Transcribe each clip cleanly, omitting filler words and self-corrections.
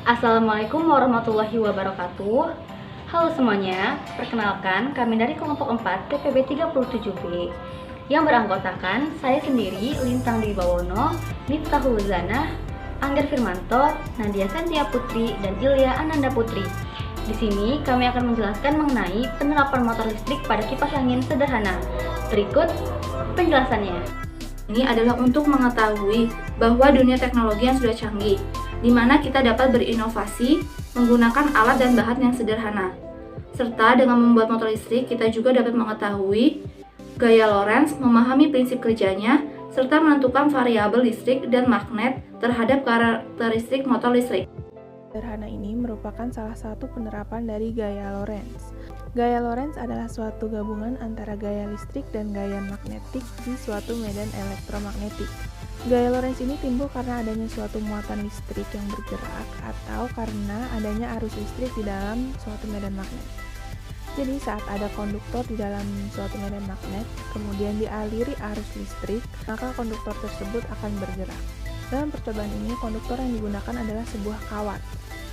Assalamualaikum warahmatullahi wabarakatuh. Halo semuanya, perkenalkan kami dari kelompok 4 TPB 37B yang beranggotakan saya sendiri, Lintang Dwi Bawono, Miftahul Zanah, Angger Firmanto, Nadia Santia Putri, dan Ilya Ananda Putri. Di sini kami akan menjelaskan mengenai penerapan motor listrik pada kipas angin sederhana. Berikut penjelasannya. Ini adalah untuk mengetahui bahwa dunia teknologi yang sudah canggih, di mana kita dapat berinovasi menggunakan alat dan bahan yang sederhana. Serta dengan membuat motor listrik, kita juga dapat mengetahui gaya Lorentz, memahami prinsip kerjanya, serta menentukan variabel listrik dan magnet terhadap karakteristik motor listrik. Sederhana ini merupakan salah satu penerapan dari gaya Lorentz. Gaya Lorentz adalah suatu gabungan antara gaya listrik dan gaya magnetik di suatu medan elektromagnetik. Gaya Lorentz ini timbul karena adanya suatu muatan listrik yang bergerak atau karena adanya arus listrik di dalam suatu medan magnet. Jadi saat ada konduktor di dalam suatu medan magnet, kemudian dialiri arus listrik, maka konduktor tersebut akan bergerak. Dalam percobaan ini, konduktor yang digunakan adalah sebuah kawat.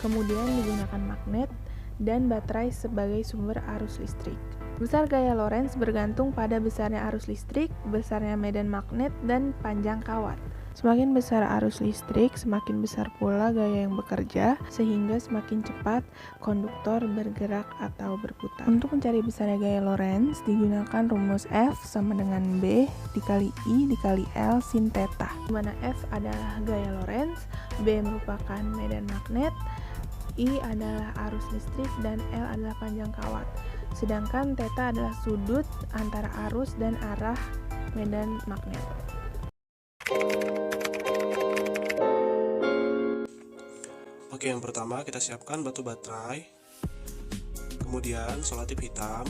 Kemudian digunakan magnet dan baterai sebagai sumber arus listrik. Besar gaya Lorentz bergantung pada besarnya arus listrik, besarnya medan magnet, dan panjang kawat. Semakin besar arus listrik, semakin besar pula gaya yang bekerja, sehingga semakin cepat konduktor bergerak atau berputar. Untuk mencari besarnya gaya Lorentz, digunakan rumus F sama dengan B dikali I dikali L sin theta, di mana F adalah gaya Lorentz, B merupakan medan magnet, I adalah arus listrik, dan L adalah panjang kawat. Sedangkan theta adalah sudut antara arus dan arah medan magnet. Oke, yang pertama kita siapkan batu baterai, kemudian selotip hitam,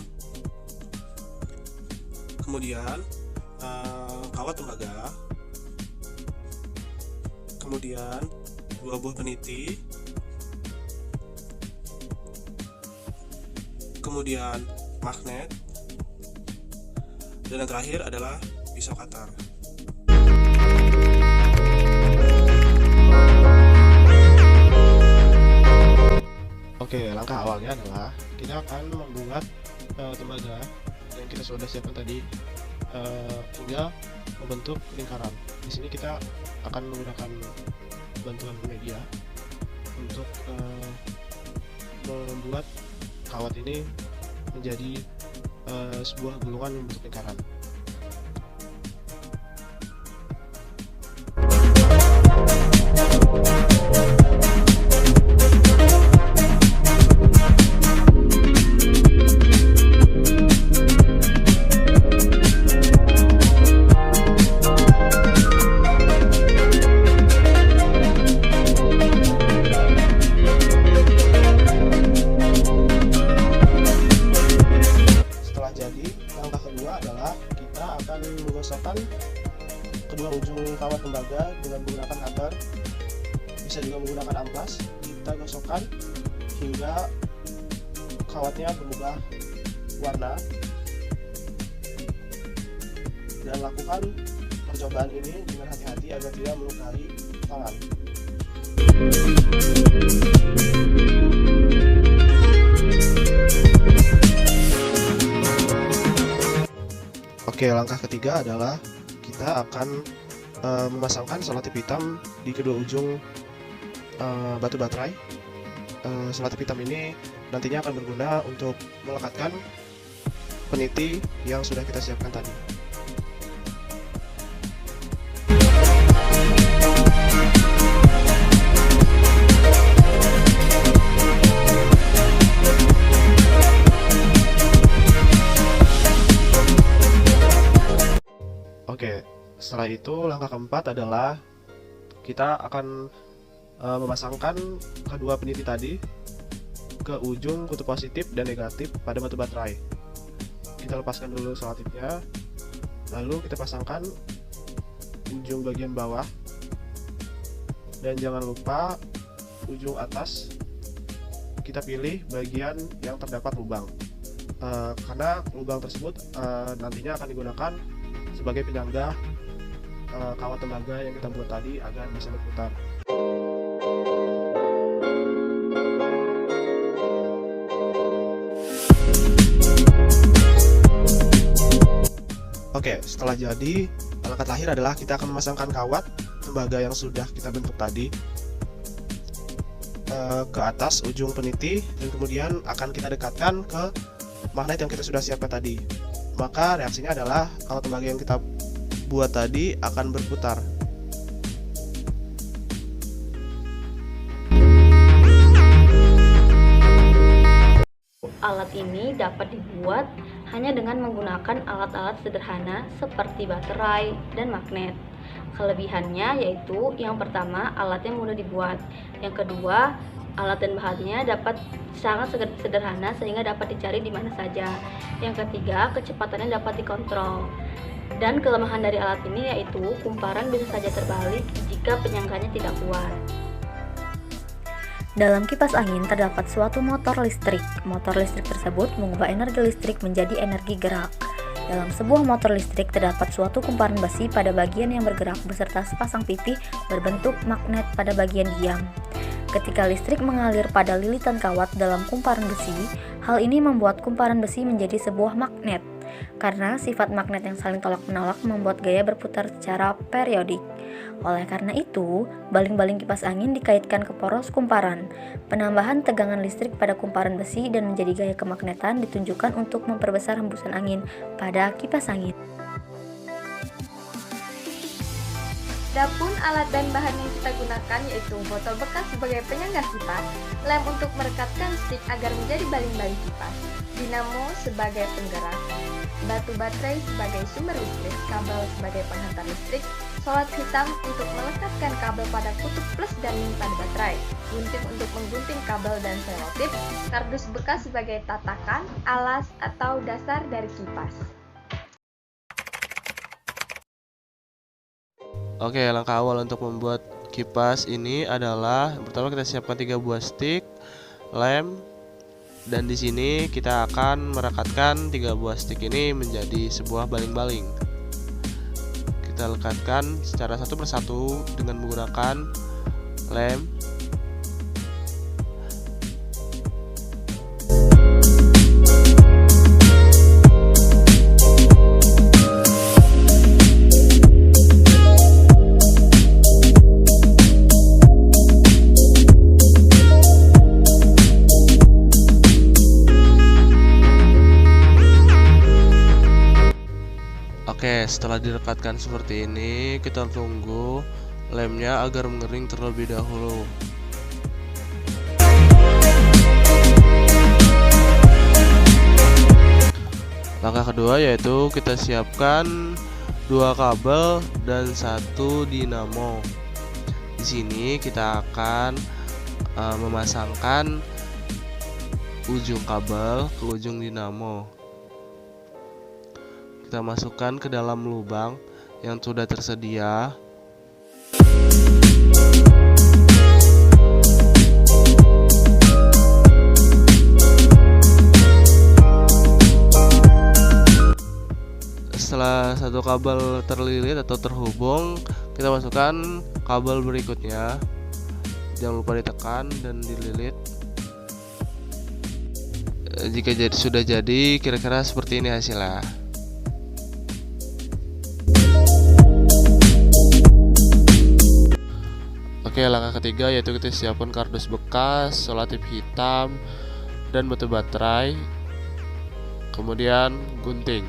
kemudian kawat tembaga, kemudian 2 buah peniti, kemudian magnet, dan yang terakhir adalah pisau cutter. Oke, langkah awalnya adalah kita akan membuat tembaga yang kita sudah siapkan tadi hingga membentuk lingkaran. Di sini kita akan menggunakan bantuan media untuk membuat kawat ini menjadi sebuah gulungan yang bentuk lingkaran. Menggosokkan kedua ujung kawat tembaga dengan menggunakan cutter, bisa juga menggunakan amplas. Kita gosokkan hingga kawatnya berubah warna, dan lakukan percobaan ini dengan hati-hati agar tidak melukai tangan. Oke, langkah ketiga adalah kita akan memasangkan selotip hitam di kedua ujung batu baterai. Selotip hitam ini nantinya akan berguna untuk melekatkan peniti yang sudah kita siapkan tadi. Oke, setelah itu langkah keempat adalah kita akan memasangkan kedua peniti tadi ke ujung kutub positif dan negatif pada batu baterai. Kita lepaskan dulu selotipnya, lalu kita pasangkan ujung bagian bawah, dan jangan lupa ujung atas kita pilih bagian yang terdapat lubang, karena lubang tersebut nantinya akan digunakan sebagai penyangga kawat tembaga yang kita buat tadi agar bisa berputar. Oke, setelah jadi, langkah terakhir adalah kita akan memasangkan kawat tembaga yang sudah kita bentuk tadi ke atas ujung peniti, dan kemudian akan kita dekatkan ke magnet yang kita sudah siapkan tadi. Maka reaksinya adalah kawat tembaga yang kita buat tadi akan berputar. Alat ini dapat dibuat hanya dengan menggunakan alat-alat sederhana seperti baterai dan magnet. Kelebihannya yaitu yang pertama, alatnya mudah dibuat. Yang kedua, alat dan bahannya dapat sangat sederhana sehingga dapat dicari di mana saja. Yang ketiga, kecepatannya dapat dikontrol. Dan kelemahan dari alat ini yaitu kumparan bisa saja terbalik jika penyangganya tidak kuat. Dalam kipas angin terdapat suatu motor listrik. Motor listrik tersebut mengubah energi listrik menjadi energi gerak. Dalam sebuah motor listrik terdapat suatu kumparan besi pada bagian yang bergerak beserta sepasang pipih berbentuk magnet pada bagian diam. Ketika listrik mengalir pada lilitan kawat dalam kumparan besi, hal ini membuat kumparan besi menjadi sebuah magnet. Karena sifat magnet yang saling tolak-menolak membuat gaya berputar secara periodik. Oleh karena itu, baling-baling kipas angin dikaitkan ke poros kumparan. Penambahan tegangan listrik pada kumparan besi dan menjadi gaya kemagnetan ditunjukkan untuk memperbesar hembusan angin pada kipas angin. Adapun alat dan bahan yang kita gunakan yaitu botol bekas sebagai penyangga kipas, lem untuk merekatkan stick agar menjadi baling-baling kipas, dinamo sebagai penggerak, batu baterai sebagai sumber listrik, kabel sebagai penghantar listrik, solat hitam untuk melekatkan kabel pada kutub plus dan minus pada baterai, gunting untuk menggunting kabel dan selotip, kardus bekas sebagai tatakan, alas atau dasar dari kipas. Oke, langkah awal untuk membuat kipas ini adalah pertama kita siapkan 3 buah stick, lem, dan di sini kita akan merekatkan 3 buah stick ini menjadi sebuah baling-baling. Kita lekatkan secara satu persatu dengan menggunakan lem. Oke, setelah direkatkan seperti ini, kita tunggu lemnya agar mengering terlebih dahulu. Langkah kedua yaitu kita siapkan 2 kabel dan 1 dinamo. Di sini kita akan memasangkan ujung kabel ke ujung dinamo. Kita masukkan ke dalam lubang yang sudah tersedia. Setelah satu kabel terlilit atau terhubung, kita masukkan kabel berikutnya. Jangan lupa ditekan dan dililit. Jika sudah jadi, kira-kira seperti ini hasilnya. Oke, langkah ketiga yaitu kita siapkan kardus bekas, selotip hitam, dan batu baterai. Kemudian gunting.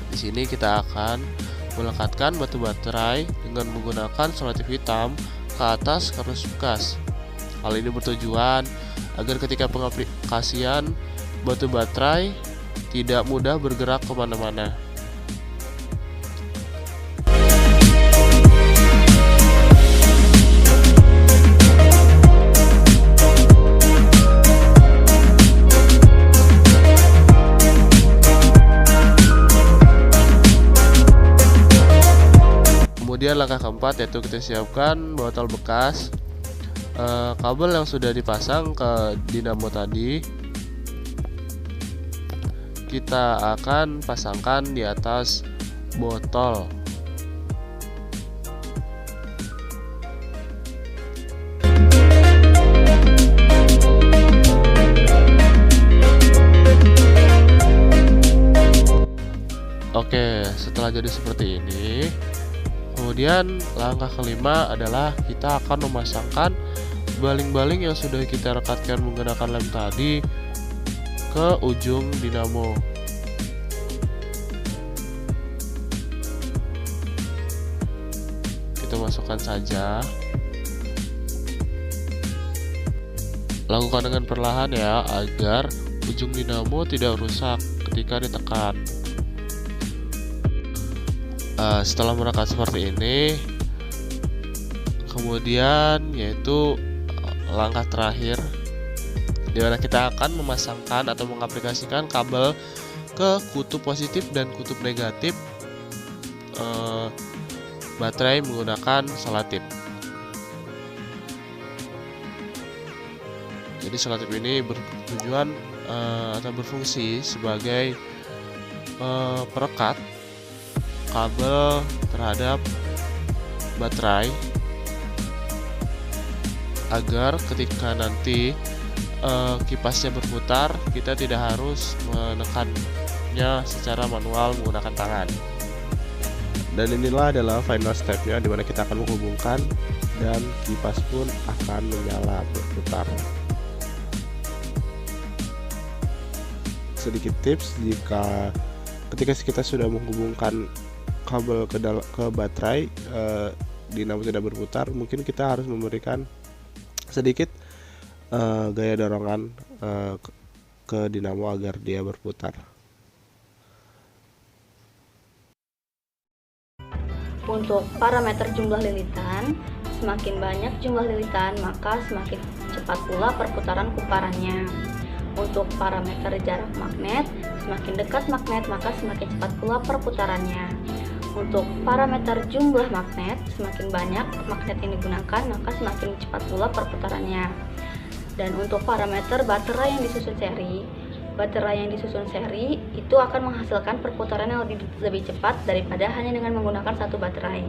Di sini kita akan melekatkan batu baterai dengan menggunakan selotip hitam ke atas kardus bekas. Hal ini bertujuan agar ketika pengaplikasian batu baterai tidak mudah bergerak kemana-mana. Kemudian langkah keempat yaitu kita siapkan botol bekas, kabel yang sudah dipasang ke dinamo tadi kita akan pasangkan di atas botol. Oke, setelah jadi seperti ini, kemudian langkah kelima adalah kita akan memasangkan baling-baling yang sudah kita rekatkan menggunakan lem tadi ke ujung dinamo. Kita masukkan saja. Lakukan dengan perlahan ya, agar ujung dinamo tidak rusak ketika ditekan. Setelah merekat seperti ini, kemudian yaitu langkah terakhir, di mana kita akan memasangkan atau mengaplikasikan kabel ke kutub positif dan kutub negatif baterai menggunakan selatip. Jadi selatip ini bertujuan atau berfungsi sebagai perekat kabel terhadap baterai, agar ketika nanti kipasnya berputar, kita tidak harus menekannya secara manual menggunakan tangan. Dan inilah adalah final stepnya, dimana kita akan menghubungkan dan kipas pun akan menyala berputar. Sedikit tips, jika ketika kita sudah menghubungkan kabel ke baterai, dinamo tidak berputar, mungkin kita harus memberikan sedikit gaya dorongan ke dinamo agar dia berputar. Untuk parameter jumlah lilitan, semakin banyak jumlah lilitan maka semakin cepat pula perputaran kumparannya. Untuk parameter jarak magnet, semakin dekat magnet maka semakin cepat pula perputarannya. Untuk parameter jumlah magnet, semakin banyak magnet yang digunakan maka semakin cepat pula perputarannya. Dan untuk parameter baterai yang disusun seri, itu akan menghasilkan perputaran yang lebih cepat daripada hanya dengan menggunakan satu baterai.